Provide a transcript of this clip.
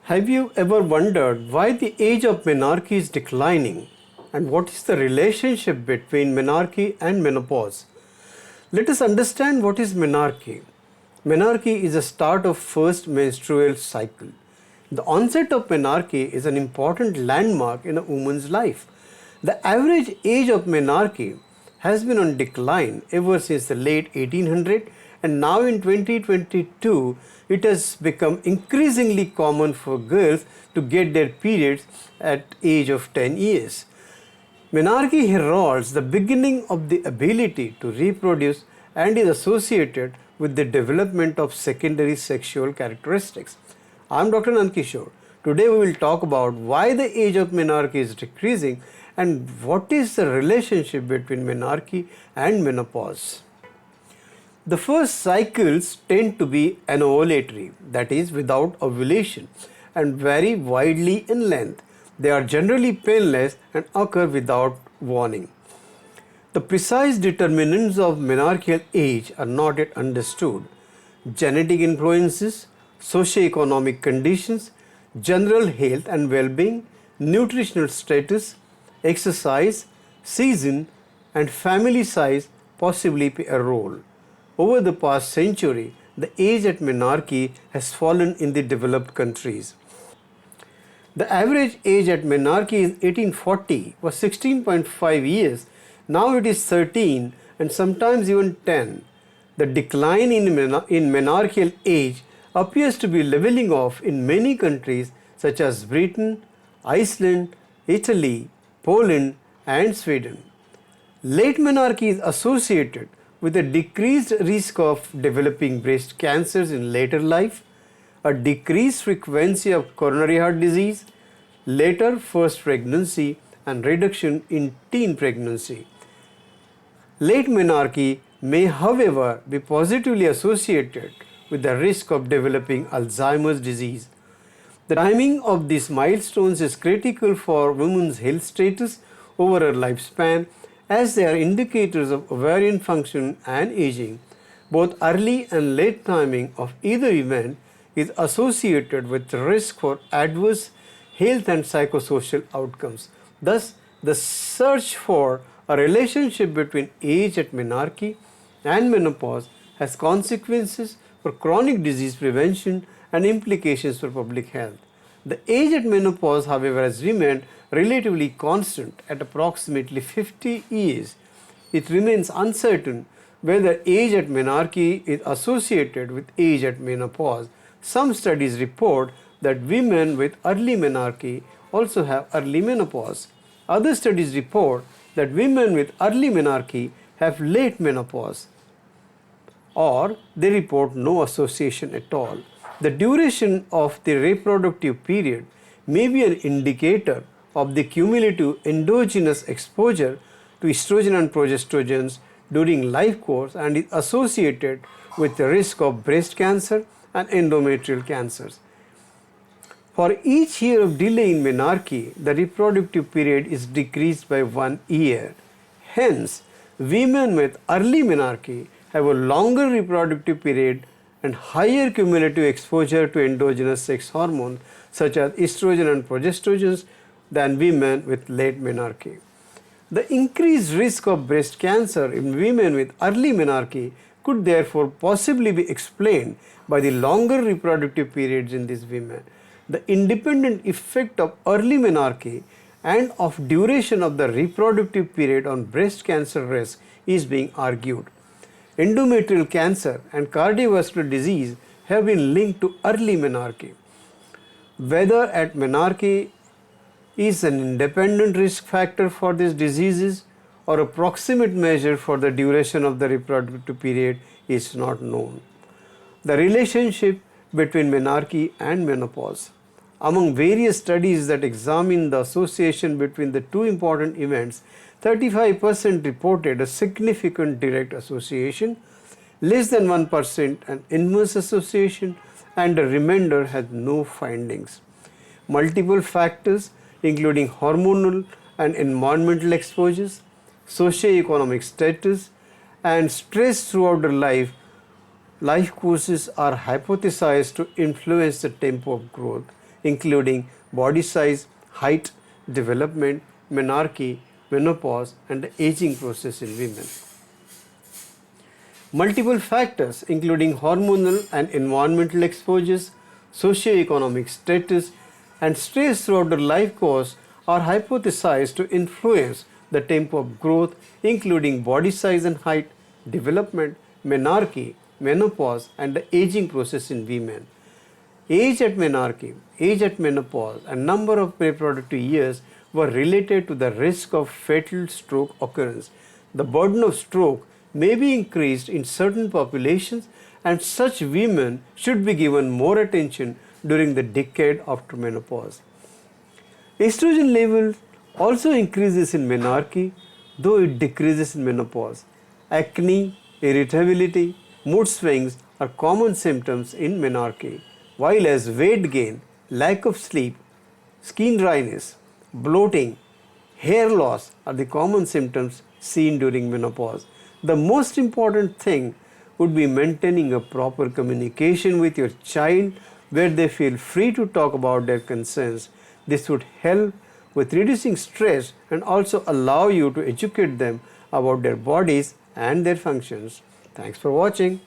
Have you ever wondered why the age of menarche is declining and what is the relationship between menarche and menopause? Let us understand what is menarche. Menarche is the start of first menstrual cycle. The onset of menarche is an important landmark in a woman's life. The average age of menarche has been on decline ever since the late 1800s, and now in 2022 it has become increasingly common for girls to get their periods at age of 10 years. Menarche heralds the beginning of the ability to reproduce and is associated with the development of secondary sexual characteristics. I am Dr. Nankishore. Today we will talk about why the age of menarche is decreasing and what is the relationship between menarche and menopause. The first cycles tend to be anovulatory, that is without ovulation, and vary widely in length. They are generally painless and occur without warning. The precise determinants of menarcheal age are not yet understood. Genetic influences, socioeconomic conditions, general health and well-being, nutritional status, exercise, season, and family size possibly play a role. Over the past century, the age at menarche has fallen in the developed countries. The average age at menarche in 1840 was 16.5 years. Now it is 13 and sometimes even 10. The decline in menarcheal age appears to be leveling off in many countries such as Britain, Iceland, Italy, Poland, and Sweden. Late menarche is associated with a decreased risk of developing breast cancers in later life, a decreased frequency of coronary heart disease, later first pregnancy, and reduction in teen pregnancy. Late menarche may, however, be positively associated with the risk of developing Alzheimer's disease. The timing of these milestones is critical for women's health status over her lifespan, as they are indicators of ovarian function and aging. Both early and late timing of either event is associated with risk for adverse health and psychosocial outcomes. Thus, the search for a relationship between age at menarche and menopause has consequences for chronic disease prevention and implications for public health. The age at menopause, however, has remained relatively constant at approximately 50 years. It remains uncertain whether age at menarche is associated with age at menopause. Some studies report that women with early menarche also have early menopause. Other studies report that women with early menarche have late menopause, or they report no association at all. The duration of the reproductive period may be an indicator of the cumulative endogenous exposure to estrogen and progestogens during life course and is associated with the risk of breast cancer and endometrial cancers. For each year of delay in menarche, the reproductive period is decreased by 1 year. Hence, women with early menarche have a longer reproductive period and higher cumulative exposure to endogenous sex hormones such as estrogen and progestogens than women with late menarche. The increased risk of breast cancer in women with early menarche could therefore possibly be explained by the longer reproductive periods in these women. The independent effect of early menarche and of duration of the reproductive period on breast cancer risk is being argued. Endometrial cancer and cardiovascular disease have been linked to early menarche. Whether at menarche is an independent risk factor for these diseases or a proximate measure for the duration of the reproductive period is not known. The relationship between menarche and menopause. Among various studies that examine the association between the two important events, 35% reported a significant direct association, less than 1% an inverse association, and the remainder had no findings. Multiple factors including hormonal and environmental exposures, socio-economic status, and stress throughout the life courses are hypothesized to influence the tempo of growth. including body size, height, development, menarche, menopause, and the aging process in women. Multiple factors, including hormonal and environmental exposures, socioeconomic status, and stress throughout the life course, are hypothesized to influence the tempo of growth, including body size and height, development, menarche, menopause, and the aging process in women. Age at menarche, age at menopause, and number of reproductive years were related to the risk of fatal stroke occurrence. The burden of stroke may be increased in certain populations, and such women should be given more attention during the decade after menopause. Estrogen level also increases in menarche, though it decreases in menopause. Acne, irritability, mood swings are common symptoms in menarche, while as weight gain, lack of sleep, skin dryness, bloating, hair loss are the common symptoms seen during menopause. The most important thing would be maintaining a proper communication with your child where they feel free to talk about their concerns. This would help with reducing stress and also allow you to educate them about their bodies and their functions. Thanks for watching.